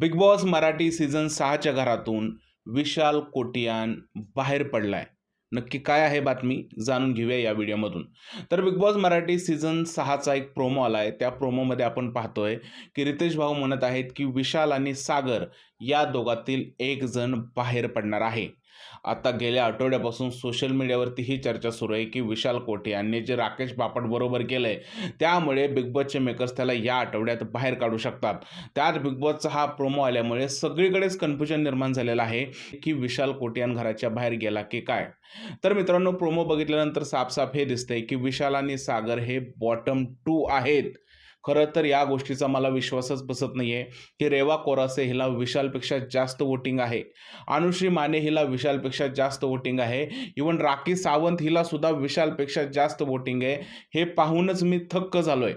Big boss Marathi season 6च्या घरातून विशाल कोटियान बाहेर पडलाय. नक्की काय आहे बातमी जाणून घेऊया या व्हिडिओमधून. तर बिग बॉस मराठी सीझन 6चा एक प्रोमो आलाय. त्या प्रोमोमध्ये आपण पाहतोय की रितेश भाऊ म्हणत आहेत की विशाल आणि सागर या दोघातील एक जण बाहेर पडणार आहे. आता गेल्या आठवड्यापासून सोशल मीडियावरती ही चर्चा सुरू आहे की विशाल कोटे यांनी जे राकेश बापट बरोबर केलंय त्यामुळे बिग बॉसचे मेकर्स त्याला या आठवड्यात बाहेर काढू शकतात. त्यात बिग बॉसचा हा प्रोमो आल्यामुळे सगळीकडेच कन्फ्युजन निर्माण झालेलं आहे की विशाल कोटियान घराच्या बाहेर गेला की काय. तर मित्रांनो, प्रोमो बघितल्यानंतर साफ हे दिसतंय की विशाल आणि सागर हे बॉटम 2 आहेत. खरं तर या गोष्टीचा मला विश्वासच बसत नाहीये की रेवा कोरासे हिला विशालपेक्षा जास्त वोटिंग आहे. अनुश्री माने हिला विशालपेक्षा जास्त वोटिंग आहे. इव्हन राखी सावंत हिला सुद्धा विशालपेक्षा जास्त वोटिंग आहे. हे पाहूनच मी थक्क झालोय.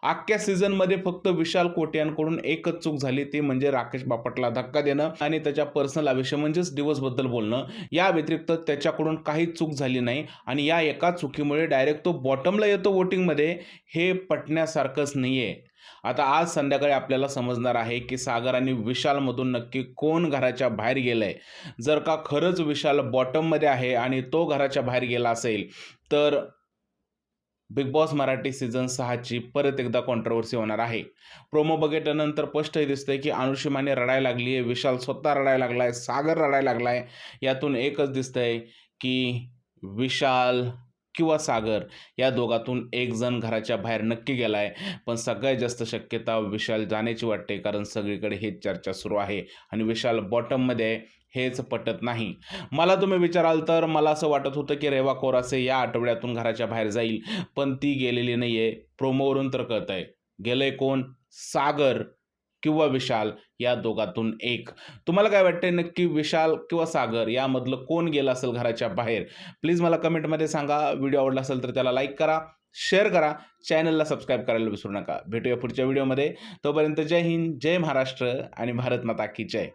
अख्ख्या सीझनमध्ये फक्त विशाल कोट्यानकडून एकच चूक झाली, ती म्हणजे राकेश बापटला धक्का देणं आणि त्याच्या पर्सनल आयुष्य म्हणजेच डिवोर्सबद्दल बोलणं. या व्यतिरिक्त त्याच्याकडून काहीच चूक झाली नाही आणि या एका चुकीमुळे डायरेक्ट तो बॉटमला येतो वोटिंगमध्ये. हे पटण्यासारखंच नाहीये. आता आज संध्याकाळी आपल्याला समजणार आहे की सागर आणि विशालमधून नक्की कोण घराच्या बाहेर गेलंय. जर का खरंच विशाल बॉटममध्ये आहे आणि तो घराच्या बाहेर गेला असेल तर बिग बॉस मराठी सीझन 6ची परत एकदा कॉन्ट्रोव्हर्सी होणार आहे. प्रोमो बघितल्यानंतर स्पष्ट हे दिसतंय की अनुश्री माने रडायला लागली आहे, विशाल स्वतः रडायला लागलाय, सागर रडायला लागलाय. यातून एकच दिसतंय की विशाल किंवा सागर या दोघातून एक जण घराच्या बाहेर नक्की गेलाय. पण सगळ्यात जास्त शक्यता विशाल जाण्याची वाटते, कारण सगळीकडे हेच चर्चा सुरू आहे आणि विशाल बॉटममध्ये आहे हेच पटत नाही. मला तुम्ही विचाराल तर मला असं वाटत होतं की रेवा कोरासे या आठवड्यातून घराच्या बाहेर जाईल, पण ती गेलेली नाहीये. प्रोमोवरून तर कळतंय. गेलंय कोण? सागर किंवा विशाल या दोघातून एक. तुम्हाला काय वाटतंय, नक्की विशाल किंवा सागर यामधलं कोण गेलं असेल घराच्या बाहेर? प्लीज मला कमेंटमध्ये सांगा. व्हिडिओ आवडला असेल तर त्याला लाईक करा, शेअर करा, चॅनलला सबस्क्राईब करायला विसरू नका. भेटूया पुढच्या व्हिडिओमध्ये. तोपर्यंत जय हिंद, जय महाराष्ट्र आणि भारत माता की जय.